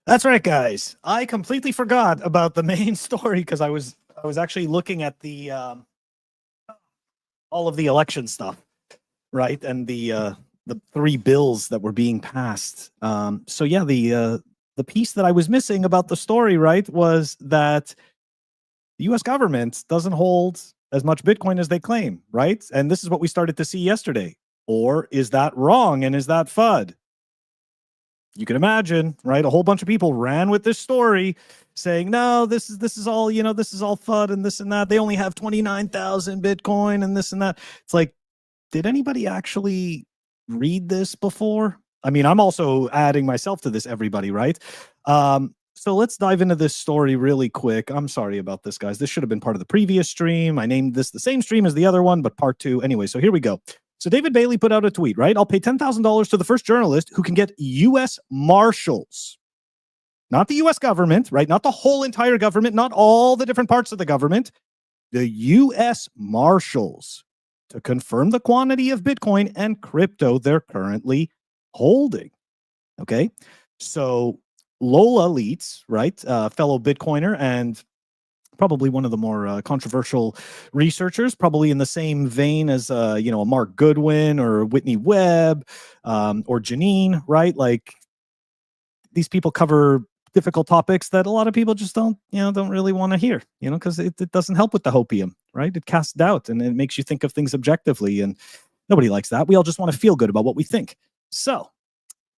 That's right, guys. I completely forgot about the main story because I was actually looking at the all of the election stuff, right? And the 3 bills that were being passed. So yeah, the piece that I was missing about the story, right, was that the U.S. government doesn't hold as much Bitcoin as they claim, right? And this is what we started to see yesterday. Or is that wrong? And is that FUD? You can imagine, right? A whole bunch of people ran with this story saying, no, this is all, this is all FUD and this and that. They only have 29,000 Bitcoin and this and that. It's like, did anybody actually read this before? I mean, I'm also adding myself to this, everybody, right? So let's dive into this story really quick. I'm sorry about this, guys. This should have been part of the previous stream. I named this the same stream as the other one, but part 2. Anyway, so here we go. So David Bailey put out a tweet, right? I'll pay $10,000 to the first journalist who can get U.S. Marshals. Not the U.S. government, right? Not the whole entire government, not all the different parts of the government. The U.S. Marshals to confirm the quantity of Bitcoin and crypto they're currently holding. Okay? So Lola Leitz, right? Fellow Bitcoiner and probably one of the more controversial researchers, probably in the same vein as, a Mark Goodwin or Whitney Webb or Janine, right? Like these people cover difficult topics that a lot of people just don't really want to hear, because it doesn't help with the hopium, right? It casts doubt and it makes you think of things objectively, and nobody likes that. We all just want to feel good about what we think. So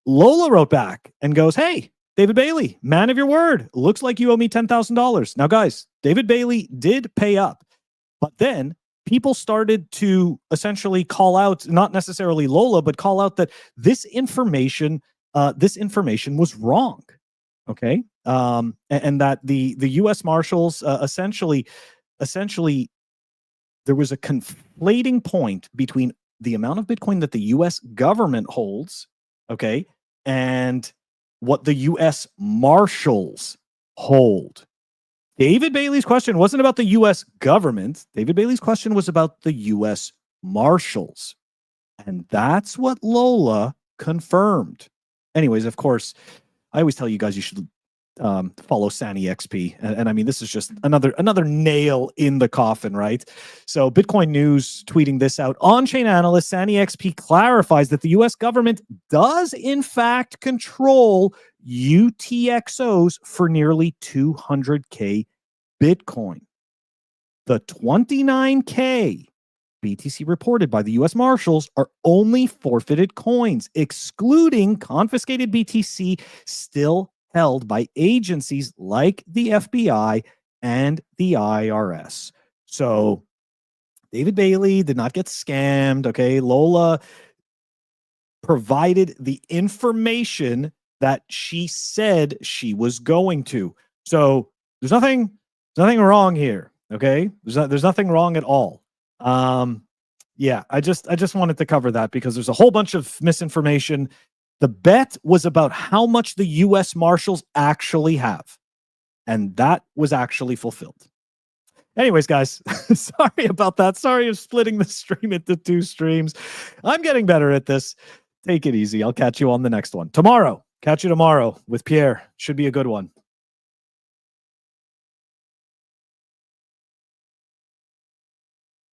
Lola wrote back and goes, hey, David Bailey, man of your word. Looks like you owe me $10,000. Now, guys, David Bailey did pay up, but then people started to essentially call out, not necessarily Lola, but call out that this information was wrong. Okay, and that the U.S. Marshals essentially there was a conflating point between the amount of Bitcoin that the U.S. government holds, okay, and what the U.S. Marshals hold. David Bailey's question wasn't about the U.S. government. David Bailey's question was about the U.S. Marshals. And that's what Lola confirmed. Anyways, of course, I always tell you guys you should follow Sani XP. And I mean, this is just another nail in the coffin, right? So Bitcoin News tweeting this out. On-chain analyst Sani XP clarifies that the U.S. government does in fact control UTXOs for nearly 200K Bitcoin. The 29K BTC reported by the U.S. Marshals are only forfeited coins, excluding confiscated BTC still held by agencies like the FBI and the IRS. So David Bailey did not get scammed. Okay, Lola provided the information that she said she was going to. So there's nothing wrong here. Okay, there's nothing wrong at all. Yeah, I just wanted to cover that because there's a whole bunch of misinformation. The bet was about how much the U.S. Marshals actually have, and that was actually fulfilled. Anyways, guys, sorry about that. Sorry of splitting the stream into 2 streams. I'm getting better at this. Take it easy. I'll catch you on the next one tomorrow. Catch you tomorrow with Pierre. Should be a good one.